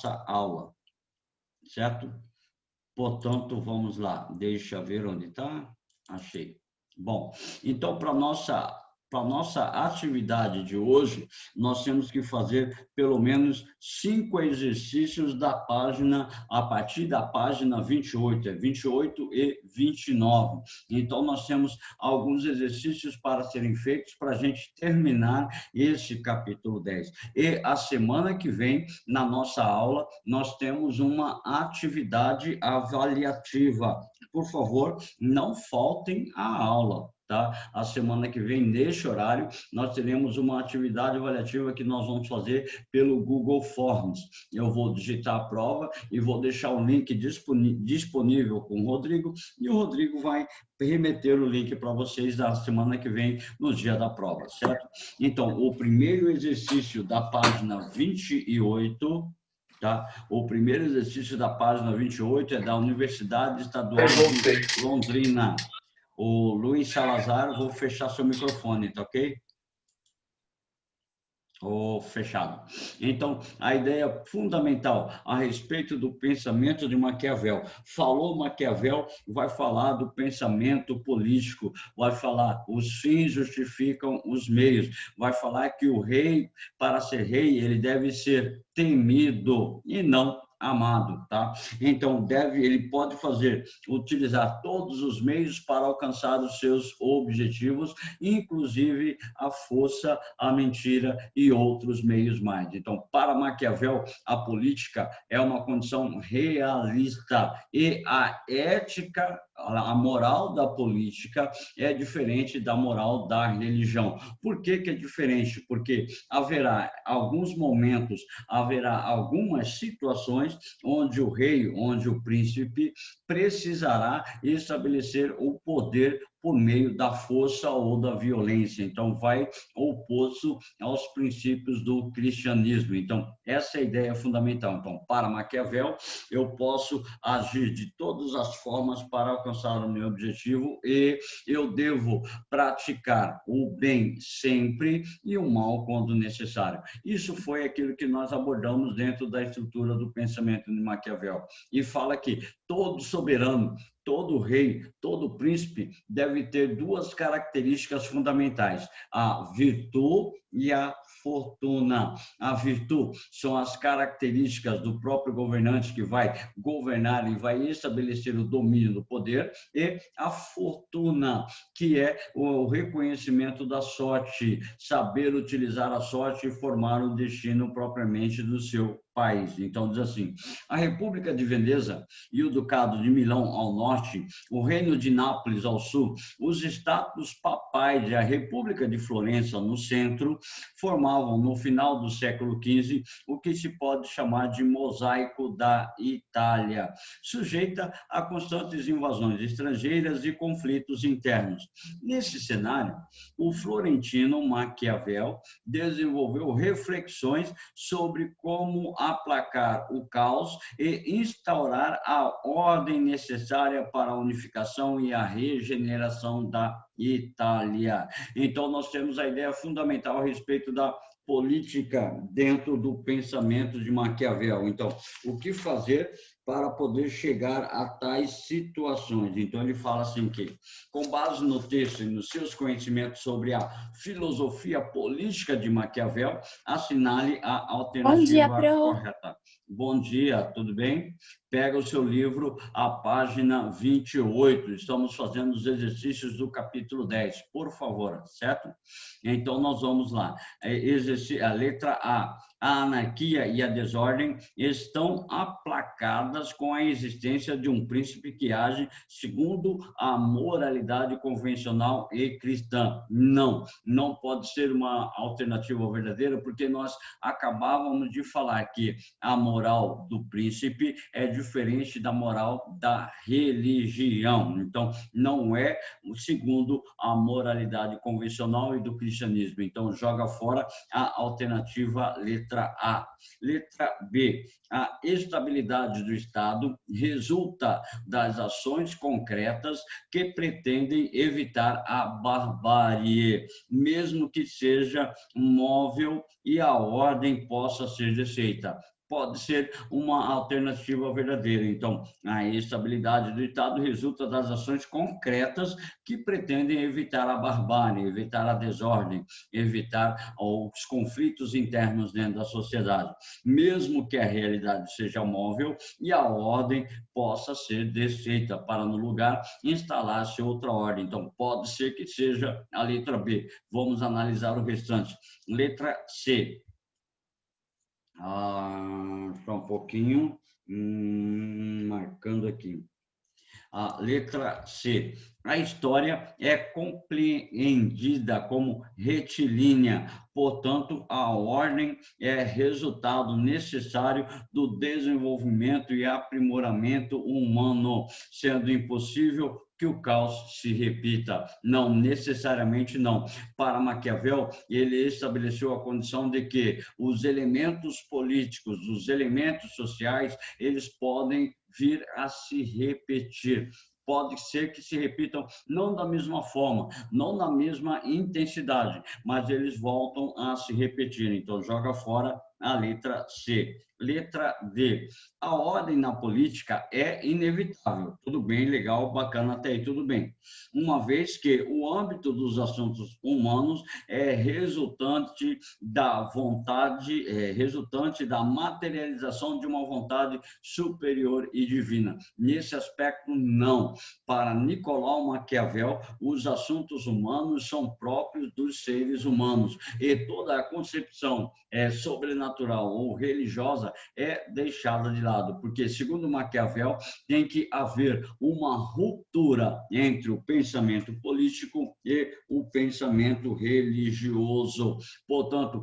nossa aula, certo? Portanto, vamos lá. Deixa eu ver onde está. Achei. Bom, então, para a nossa atividade de hoje, nós temos que fazer pelo menos 5 exercícios da página, a partir da página 28, 28 e 29. Então, nós temos alguns exercícios para serem feitos para a gente terminar esse capítulo 10. E a semana que vem, na nossa aula, nós temos uma atividade avaliativa. Por favor, não faltem à aula, tá? A semana que vem, neste horário, nós teremos uma atividade avaliativa que nós vamos fazer pelo Google Forms. Eu vou digitar a prova e vou deixar o link disponível com o Rodrigo, e o Rodrigo vai remeter o link para vocês da semana que vem, no dia da prova, certo? Então, o primeiro exercício da página 28, tá? O primeiro exercício da página 28 é da Universidade Estadual de Londrina. O Luiz Salazar, vou fechar seu microfone, tá ok? Fechado. Então, a ideia fundamental a respeito do pensamento de Maquiavel. Falou Maquiavel, vai falar do pensamento político, vai falar os fins justificam os meios, vai falar que o rei, para ser rei, ele deve ser temido e não amado, tá? Então, ele pode utilizar todos os meios para alcançar os seus objetivos, inclusive a força, a mentira e outros meios mais. Então, para Maquiavel, a política é uma condição realista e a ética, a moral da política é diferente da moral da religião. Por que que é diferente? Porque haverá alguns momentos, haverá algumas situações onde o rei, onde o príncipe precisará estabelecer o poder por meio da força ou da violência. Então, vai oposto aos princípios do cristianismo. Então, essa é a ideia fundamental. Então, para Maquiavel, eu posso agir de todas as formas para alcançar o meu objetivo e eu devo praticar o bem sempre e o mal quando necessário. Isso foi aquilo que nós abordamos dentro da estrutura do pensamento de Maquiavel. E fala que todo soberano, todo rei, todo príncipe deve ter duas características fundamentais: a virtude e a fortuna. A virtude são as características do próprio governante que vai governar e vai estabelecer o domínio do poder, e a fortuna, que é o reconhecimento da sorte, saber utilizar a sorte e formar o destino propriamente do seu país. Então, diz assim: a República de Veneza e o Ducado de Milão ao norte, o Reino de Nápoles ao sul, os estados papais e a República de Florença no centro, formavam, no final do século XV, o que se pode chamar de mosaico da Itália, sujeita a constantes invasões estrangeiras e conflitos internos. Nesse cenário, o florentino Maquiavel desenvolveu reflexões sobre como aplacar o caos e instaurar a ordem necessária para a unificação e a regeneração da Itália. Então, nós temos a ideia fundamental a respeito da política dentro do pensamento de Maquiavel. Então, o que fazer para poder chegar a tais situações? Então, ele fala assim que, com base no texto e nos seus conhecimentos sobre a filosofia política de Maquiavel, assinale a alternativa correta. Bom dia, tudo bem? Pega o seu livro, a página 28. Estamos fazendo os exercícios do capítulo 10, por favor, certo? Então, nós vamos lá. A letra A. A anarquia e a desordem estão aplacadas com a existência de um príncipe que age segundo a moralidade convencional e cristã. Não, não pode ser uma alternativa verdadeira, porque nós acabávamos de falar que a moral do príncipe é diferente da moral da religião. Então, não é segundo a moralidade convencional e do cristianismo. Então, joga fora a alternativa letra A. Letra B. A estabilidade do Estado resulta das ações concretas que pretendem evitar a barbárie, mesmo que seja móvel e a ordem possa ser desfeita. pode ser uma alternativa verdadeira. Então, a estabilidade do Estado resulta das ações concretas que pretendem evitar a barbárie, evitar a desordem, evitar os conflitos internos dentro da sociedade, mesmo que a realidade seja móvel e a ordem possa ser desfeita para, no lugar, instalar-se outra ordem. Então, pode ser que seja a letra B. Vamos analisar o restante. Letra C. Só um pouquinho, marcando aqui. A letra C. A história é compreendida como retilínea, portanto, a ordem é resultado necessário do desenvolvimento e aprimoramento humano, sendo impossível que o caos se repita. Não, necessariamente não. Para Maquiavel, ele estabeleceu a condição de que os elementos políticos, os elementos sociais, eles podem vir a se repetir. Pode ser que se repitam não da mesma forma, não na mesma intensidade, mas eles voltam a se repetir. Então, joga fora a letra C. Letra D. A ordem na política é inevitável. Tudo bem, legal, bacana, até aí tudo bem. Uma vez que o âmbito dos assuntos humanos é resultante da vontade, resultante da materialização de uma vontade superior e divina. Nesse aspecto, não. Para Nicolau Maquiavel, os assuntos humanos são próprios dos seres humanos e toda a concepção sobrenatural ou religiosa é deixada de lado, porque, segundo Maquiavel, tem que haver uma ruptura entre o pensamento político e o pensamento religioso. Portanto,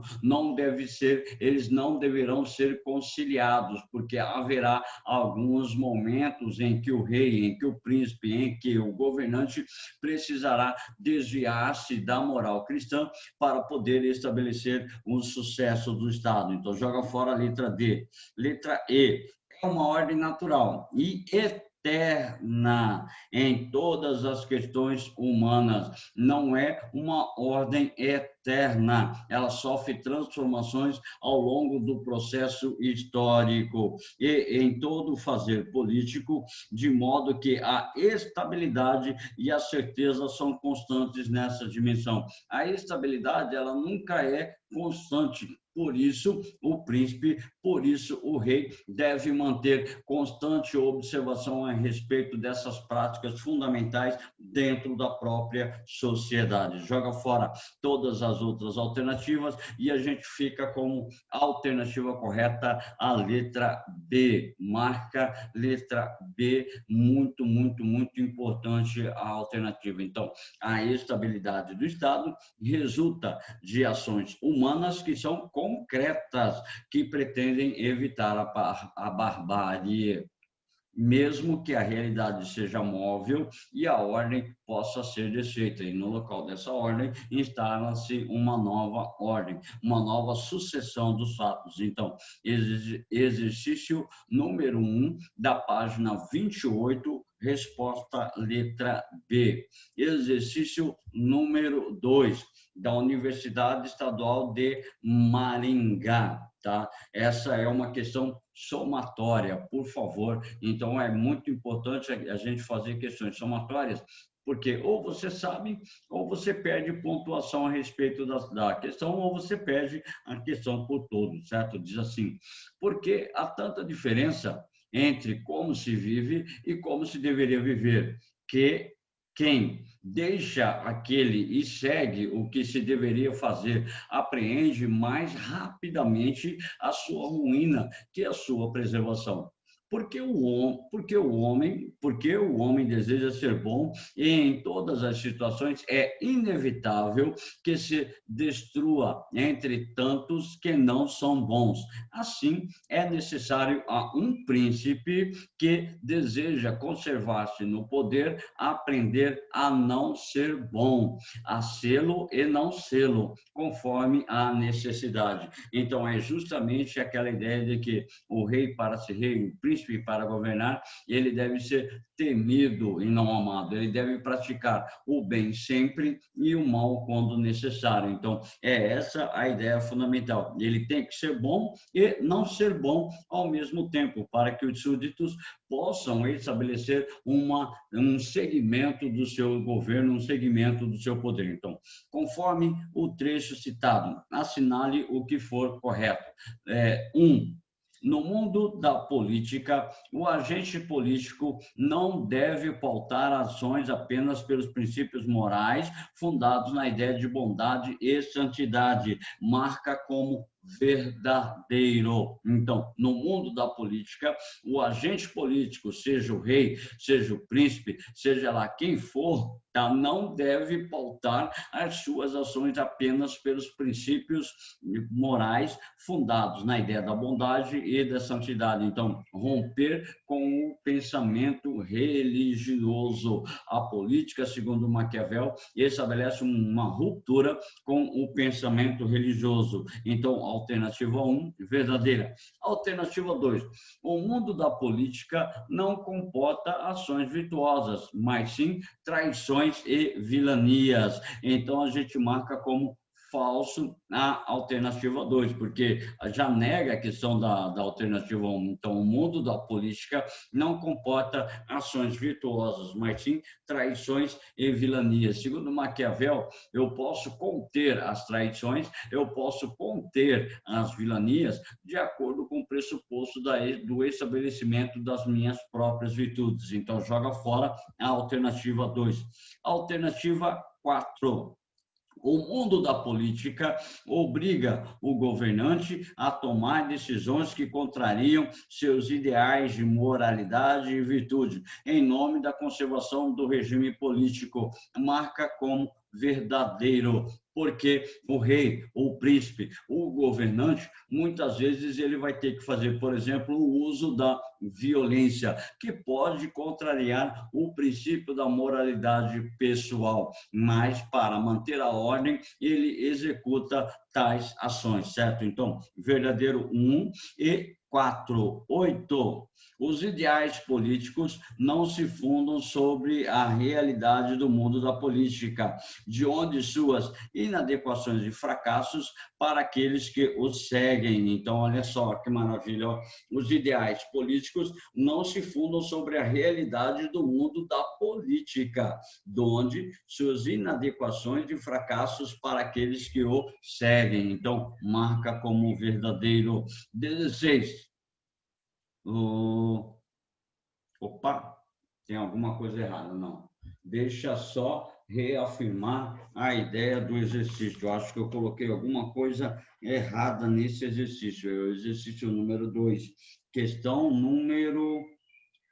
eles não deverão ser conciliados, porque haverá alguns momentos em que o rei, em que o príncipe, em que o governante precisará desviar-se da moral cristã para poder estabelecer um sucesso do Estado. Então, joga fora a letra D. Letra E. É uma ordem natural e eterna em todas as questões humanas. Não é uma ordem eterna. Ela sofre transformações ao longo do processo histórico e em todo o fazer político, de modo que a estabilidade e a certeza são constantes nessa dimensão. A estabilidade, ela nunca é constante. Por isso, o príncipe, por isso, o rei deve manter constante observação a respeito dessas práticas fundamentais dentro da própria sociedade. Joga fora todas as outras alternativas e a gente fica como alternativa correta a letra B. Marca letra B, muito, muito, muito importante a alternativa. Então, a estabilidade do Estado resulta de ações humanas que são concretas, que pretendem evitar a barbárie, mesmo que a realidade seja móvel e a ordem possa ser desfeita. E no local dessa ordem instala-se uma nova ordem, uma nova sucessão dos fatos. Então, exercício número 1 da página 28, resposta letra B. Exercício número 2 da Universidade Estadual de Maringá, tá? Essa é uma questão somatória, por favor. Então, é muito importante a gente fazer questões somatórias, porque ou você sabe, ou você perde pontuação a respeito da questão, ou você perde a questão por todo, certo? Diz assim, porque há tanta diferença entre como se vive e como se deveria viver, que quem deixa aquele e segue o que se deveria fazer, apreende mais rapidamente a sua ruína que a sua preservação. Porque o homem deseja ser bom e em todas as situações é inevitável que se destrua entre tantos que não são bons. Assim, é necessário a um príncipe que deseja conservar-se no poder, aprender a não ser bom, a sê-lo e não sê-lo, conforme a necessidade. Então, é justamente aquela ideia de que o rei, para ser rei, o príncipe, príncipe para governar, ele deve ser temido e não amado. Ele deve praticar o bem sempre e o mal quando necessário. Então, é essa a ideia fundamental. Ele tem que ser bom e não ser bom ao mesmo tempo, para que os súditos possam estabelecer um segmento do seu governo, um segmento do seu poder. Então, conforme o trecho citado, assinale o que for correto. 1. No mundo da política, o agente político não deve pautar ações apenas pelos princípios morais fundados na ideia de bondade e santidade. Marca como verdadeiro. Então, no mundo da política, o agente político, seja o rei, seja o príncipe, seja lá quem for, tá, não deve pautar as suas ações apenas pelos princípios morais fundados na ideia da bondade e da santidade. Então, romper com o pensamento religioso. A política, segundo Maquiavel, estabelece uma ruptura com o pensamento religioso. Então, alternativa 1, verdadeira. Alternativa 2, o mundo da política não comporta ações virtuosas, mas sim traições e vilanias. Então, a gente marca como falso a alternativa 2, porque já nega a questão da alternativa 1. Então, o mundo da política não comporta ações virtuosas, mas sim traições e vilanias. Segundo Maquiavel, eu posso conter as traições, eu posso conter as vilanias de acordo com o pressuposto do estabelecimento das minhas próprias virtudes. Então, joga fora a alternativa 2. Alternativa 4. O mundo da política obriga o governante a tomar decisões que contrariam seus ideais de moralidade e virtude, em nome da conservação do regime político. Marca como verdadeiro, porque o rei, o príncipe, o governante, muitas vezes ele vai ter que fazer, por exemplo, o uso da violência, que pode contrariar o princípio da moralidade pessoal, mas para manter a ordem, ele executa tais ações, certo? Então, verdadeiro 1 e 4, 8. Os ideais políticos não se fundam sobre a realidade do mundo da política, de onde suas inadequações e fracassos para aqueles que os seguem. Então, olha só que maravilha. Os ideais políticos não se fundam sobre a realidade do mundo da política, de onde suas inadequações e fracassos para aqueles que o seguem. Então, marca como verdadeiro. 16. Opa, tem alguma coisa errada, não. Deixa só reafirmar a ideia do exercício. Eu acho que eu coloquei alguma coisa errada nesse exercício. É o exercício número 2. Questão número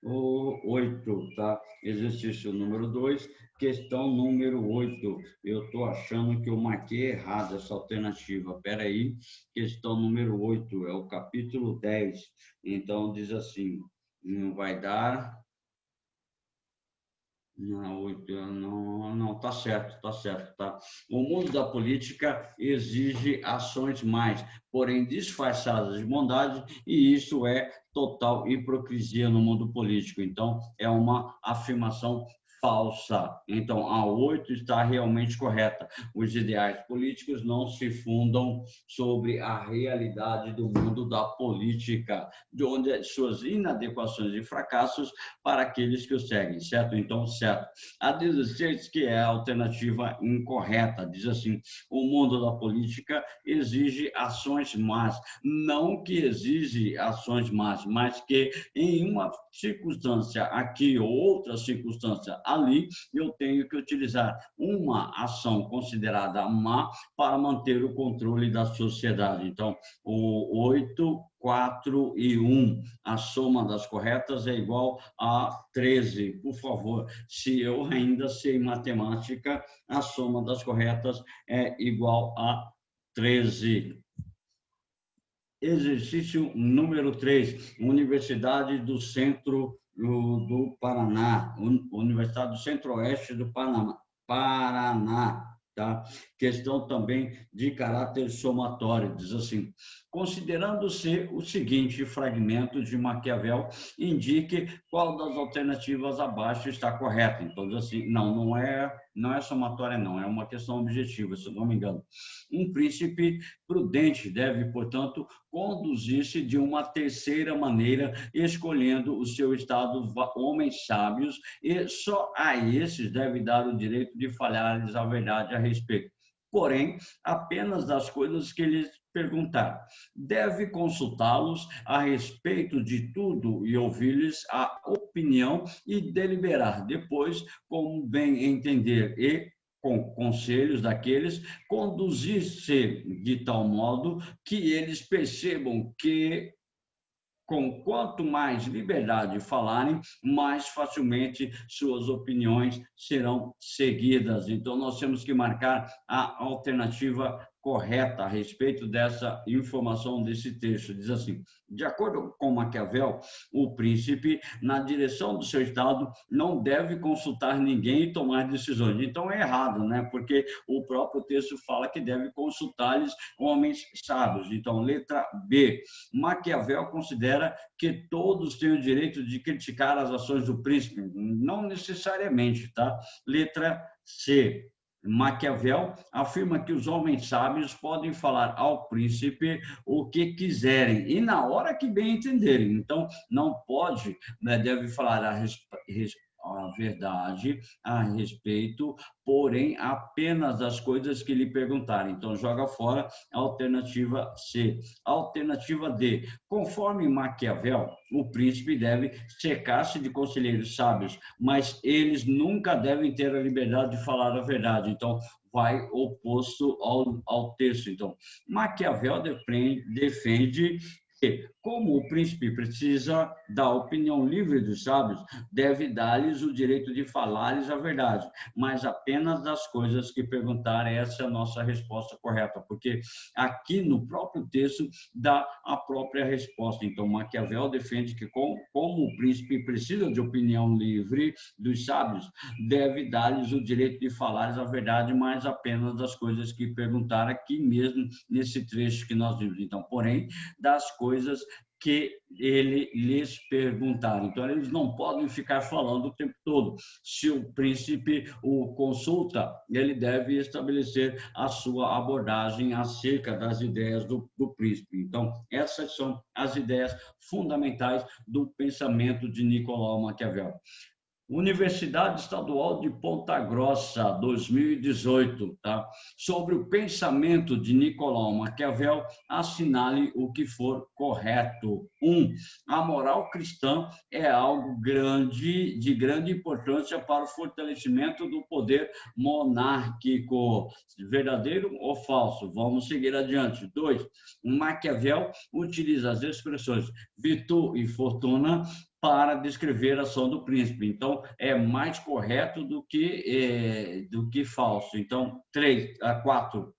8, tá? Exercício número 2, questão número 8. Eu estou achando que eu marquei errado essa alternativa. Espera aí, questão número 8, é o capítulo 10. Então, diz assim, vai dar... Não, tá certo, tá. O mundo da política exige ações mais, porém disfarçadas de bondade, e isso é total hipocrisia no mundo político. Então, é uma afirmação falsa. Então, a 8 está realmente correta. Os ideais políticos não se fundam sobre a realidade do mundo da política, de onde suas inadequações e fracassos para aqueles que o seguem, certo? Então, certo. A 16, que é a alternativa incorreta, diz assim: o mundo da política exige ações más, não que exige ações más, mas que em uma circunstância aqui ou outra circunstância ali, eu tenho que utilizar uma ação considerada má para manter o controle da sociedade. Então, o 8, 4 e 1, a soma das corretas é igual a 13. Por favor, se eu ainda sei matemática, a soma das corretas é igual a 13. Exercício número 3, Universidade do Centro do Paraná, Universidade do Centro-Oeste do Paraná, tá? Questão também de caráter somatório, diz assim: considerando-se o seguinte fragmento de Maquiavel, indique qual das alternativas abaixo está correta. Então, assim, não é somatória, não, é uma questão objetiva, se eu não me engano. Um príncipe prudente deve, portanto, conduzir-se de uma terceira maneira, escolhendo o seu estado homens sábios, e só a esses deve dar o direito de falar-lhes a verdade a respeito. Porém, apenas das coisas que lhes perguntar. Deve consultá-los a respeito de tudo e ouvir-lhes a opinião e deliberar depois, como bem entender e com conselhos daqueles, conduzir-se de tal modo que eles percebam que com quanto mais liberdade falarem, mais facilmente suas opiniões serão seguidas. Então, nós temos que marcar a alternativa correta a respeito dessa informação desse texto. Diz assim: de acordo com Maquiavel, o príncipe, na direção do seu estado, não deve consultar ninguém e tomar decisões. Então, é errado, né? Porque o próprio texto fala que deve consultar-lhes homens sábios. Então, letra B. Maquiavel considera que todos têm o direito de criticar as ações do príncipe. Não necessariamente, tá? Letra C. Maquiavel afirma que os homens sábios podem falar ao príncipe o que quiserem e na hora que bem entenderem. Então, não pode, né, deve falar a verdade a respeito, porém, apenas das coisas que lhe perguntarem. Então, joga fora a alternativa C. Alternativa D. Conforme Maquiavel, o príncipe deve cercar-se de conselheiros sábios, mas eles nunca devem ter a liberdade de falar a verdade. Então, vai oposto ao texto. Então, Maquiavel defende que, como o príncipe precisa da opinião livre dos sábios, deve dar-lhes o direito de falar-lhes a verdade, mas apenas das coisas que perguntarem. Essa é a nossa resposta correta, porque aqui no próprio texto dá a própria resposta. Então, Maquiavel defende que, como o príncipe precisa de opinião livre dos sábios, deve dar-lhes o direito de falar-lhes a verdade, mas apenas das coisas que perguntaram, aqui mesmo nesse trecho que nós vimos. Então, porém, das coisas que ele lhes perguntar. Então, eles não podem ficar falando o tempo todo. Se o príncipe o consulta, ele deve estabelecer a sua abordagem acerca das ideias do príncipe. Então, essas são as ideias fundamentais do pensamento de Nicolau Maquiavel. Universidade Estadual de Ponta Grossa, 2018, tá? Sobre o pensamento de Nicolau Maquiavel, assinale o que for correto. 1. A moral cristã é algo de grande importância para o fortalecimento do poder monárquico. Verdadeiro ou falso? Vamos seguir adiante. 2. Maquiavel utiliza as expressões virtude e fortuna para descrever a ação do príncipe. Então, é mais correto do que falso. Então, 4.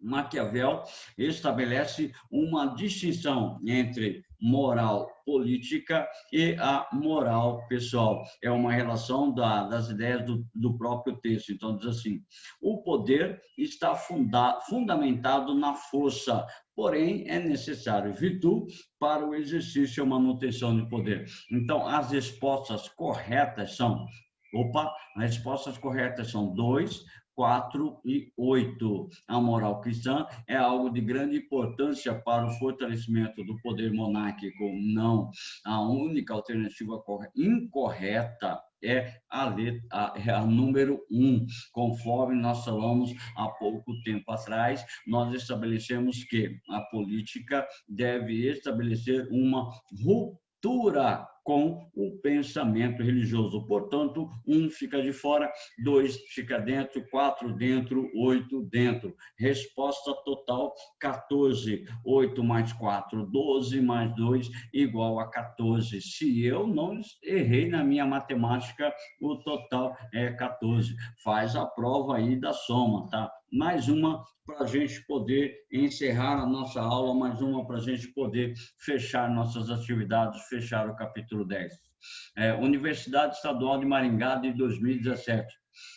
Maquiavel estabelece uma distinção entre moral política e a moral pessoal. É uma relação das ideias do próprio texto. Então, diz assim: o poder está fundamentado na força, porém é necessário virtude para o exercício e manutenção do poder. Então, as respostas corretas são... as respostas corretas são 2, 4 e 8. A moral cristã é algo de grande importância para o fortalecimento do poder monárquico. Não. A única alternativa incorreta é a número 1. Conforme nós falamos há pouco tempo atrás, nós estabelecemos que a política deve estabelecer uma ruptura com o pensamento religioso. Portanto, 1 fica de fora, 2 fica dentro, 4 dentro, 8 dentro. Resposta total, 14. 8 mais 4, 12 mais 2, igual a 14. Se eu não errei na minha matemática, o total é 14. Faz a prova aí da soma, tá? Mais uma para a gente poder encerrar a nossa aula, mais uma para a gente poder fechar nossas atividades, fechar o capítulo 10. Universidade Estadual de Maringá, de 2017.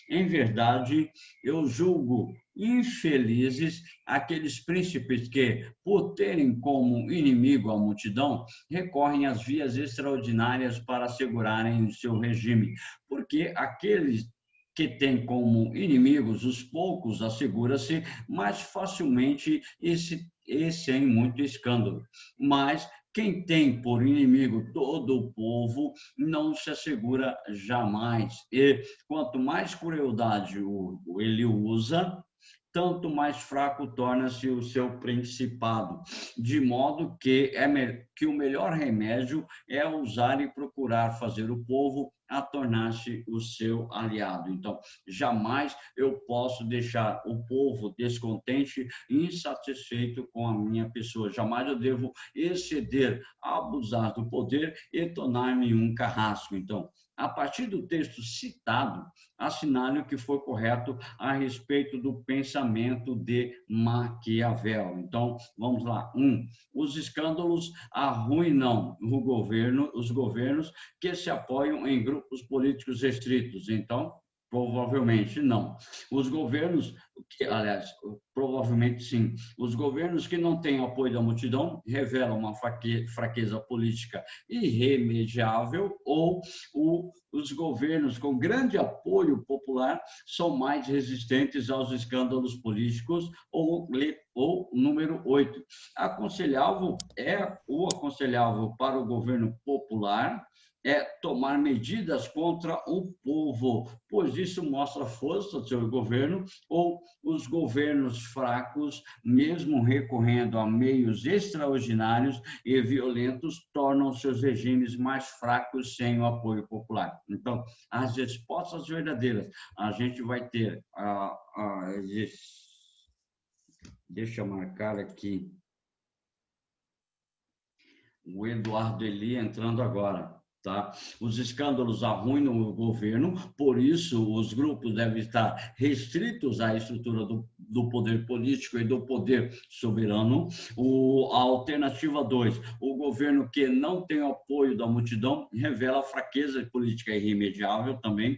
Em verdade, eu julgo infelizes aqueles príncipes que, por terem como inimigo a multidão, recorrem às vias extraordinárias para assegurarem o seu regime, porque aqueles que têm como inimigos os poucos, assegura-se mais facilmente e sem muito escândalo. Mas quem tem por inimigo todo o povo não se assegura jamais. E quanto mais crueldade ele usa, tanto mais fraco torna-se o seu principado, de modo que o melhor remédio é usar e procurar fazer o povo a tornar-se o seu aliado. Então, jamais eu posso deixar o povo descontente e insatisfeito com a minha pessoa. Jamais eu devo exceder, abusar do poder e tornar-me um carrasco. Então, a partir do texto citado, assinale o que foi correto a respeito do pensamento de Maquiavel. Então, vamos lá. 1. Os escândalos arruinam os governos que se apoiam em grupos políticos restritos. Então, provavelmente não. Os governos, aliás, provavelmente sim. Os governos que não têm apoio da multidão revelam uma fraqueza política irremediável, ou os governos com grande apoio popular são mais resistentes aos escândalos políticos, ou número 8. O aconselhável para o governo popular é tomar medidas contra o povo, pois isso mostra a força do seu governo, ou os governos fracos, mesmo recorrendo a meios extraordinários e violentos, tornam seus regimes mais fracos sem o apoio popular. Então, as respostas verdadeiras, a gente vai ter deixa eu marcar aqui o Eduardo Eli entrando agora. Tá? Os escândalos arruinam o governo, por isso os grupos devem estar restritos à estrutura do poder político e do poder soberano. A alternativa 2, o governo que não tem apoio da multidão revela fraqueza política irremediável também.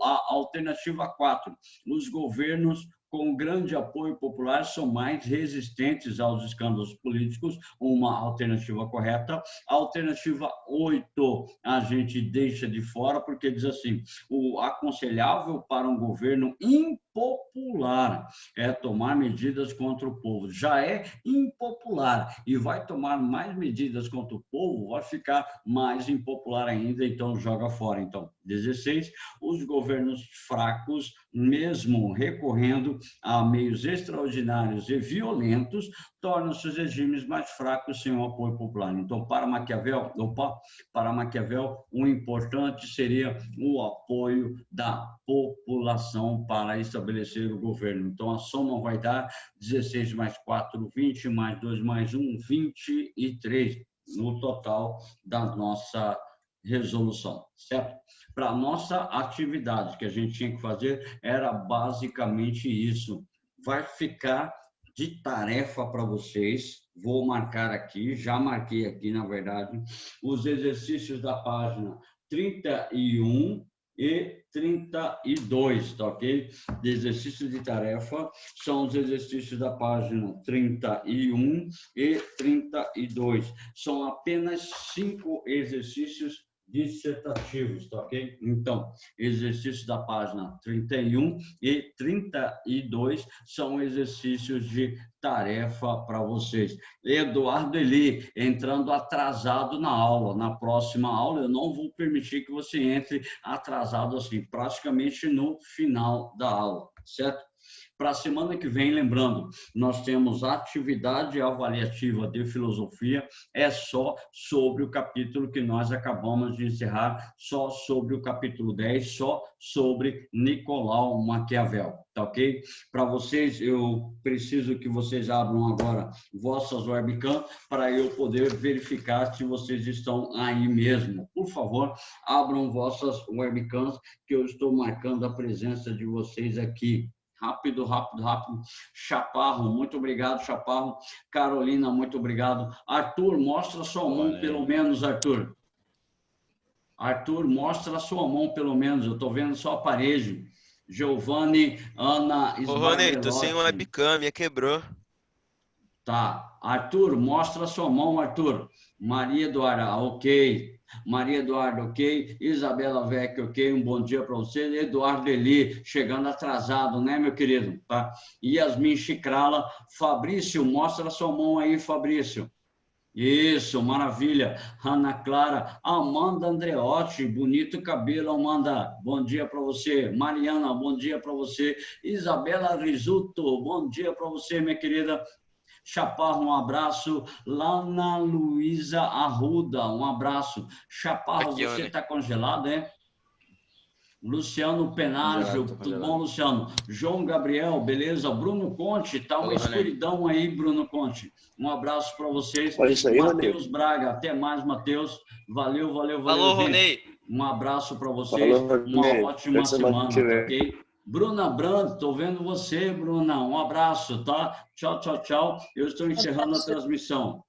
A alternativa 4, os governos com grande apoio popular são mais resistentes aos escândalos políticos, uma alternativa correta. A alternativa 8 a gente deixa de fora, porque diz assim: o aconselhável para um governo impopular é tomar medidas contra o povo. Já é impopular e vai tomar mais medidas contra o povo, vai ficar mais impopular ainda, então joga fora. Então, 16, os governos fracos, mesmo recorrendo a meios extraordinários e violentos, tornam seus regimes mais fracos sem o apoio popular. Então, para Maquiavel, o importante seria o apoio da população para estabelecer o governo. Então, a soma vai dar 16 mais 4, 20, mais 2 mais 1, 23, no total da nossa resolução, certo? Para a nossa atividade que a gente tinha que fazer era basicamente isso. Vai ficar de tarefa para vocês, vou marcar aqui, já marquei aqui, na verdade, os exercícios da página 31 e 32, tá ok? De exercício de tarefa são os exercícios da página 31 e 32. São apenas 5 exercícios dissertativos, tá ok? Então, exercícios da página 31 e 32 são exercícios de tarefa para vocês. Eduardo Eli, entrando atrasado na aula. Na próxima aula, eu não vou permitir que você entre atrasado assim, praticamente no final da aula, certo? Para a semana que vem, lembrando, nós temos atividade avaliativa de filosofia, é só sobre o capítulo que nós acabamos de encerrar, só sobre o capítulo 10, só sobre Nicolau Maquiavel, tá ok? Para vocês, eu preciso que vocês abram agora vossas webcams para eu poder verificar se vocês estão aí mesmo. Por favor, abram vossas webcams, que eu estou marcando a presença de vocês aqui. Rápido, rápido, rápido. Chaparro, muito obrigado, Chaparro. Carolina, muito obrigado. Arthur, mostra a sua mão, pelo menos, Arthur. Arthur, mostra a sua mão, pelo menos. Eu estou vendo só a parede. Giovanni, Ana Ô, Ronei, tô sem Sbarbelotti. webcam, minha quebrou. Tá. Arthur, mostra sua mão, Arthur. Maria Eduarda, ok. Maria Eduarda, ok. Isabela Vecchio, ok. Um bom dia para você. Eduardo Eli, chegando atrasado, né, meu querido? Tá. Yasmin Chicrala. Fabrício, mostra sua mão aí, Fabrício. Isso, maravilha. Ana Clara, Amanda Andreotti, bonito cabelo, Amanda. Bom dia para você. Mariana, bom dia para você. Isabela Risuto, bom dia para você, minha querida. Chaparro, um abraço. Lana Luísa Arruda, um abraço. Chaparro, Aqui, você Rony. está congelado, é? Luciano Congelado, Penágio, tô tudo bom, congelado. Luciano? João Gabriel, beleza? Bruno Conte, tá uma Falou, Ronei. escuridão aí, Bruno Conte. Um abraço para vocês. Olha isso aí, Ronei. Matheus Braga, até mais, Matheus. Valeu, valeu, valeu, Falou, gente. Ronei. Um abraço para vocês. Falou, Uma Ronei. ótima Até semana que semana, tá vem. ok? Bruna Brandt, tô vendo você, Bruna. Um abraço, tá? Tchau, tchau, tchau. Eu estou encerrando a transmissão.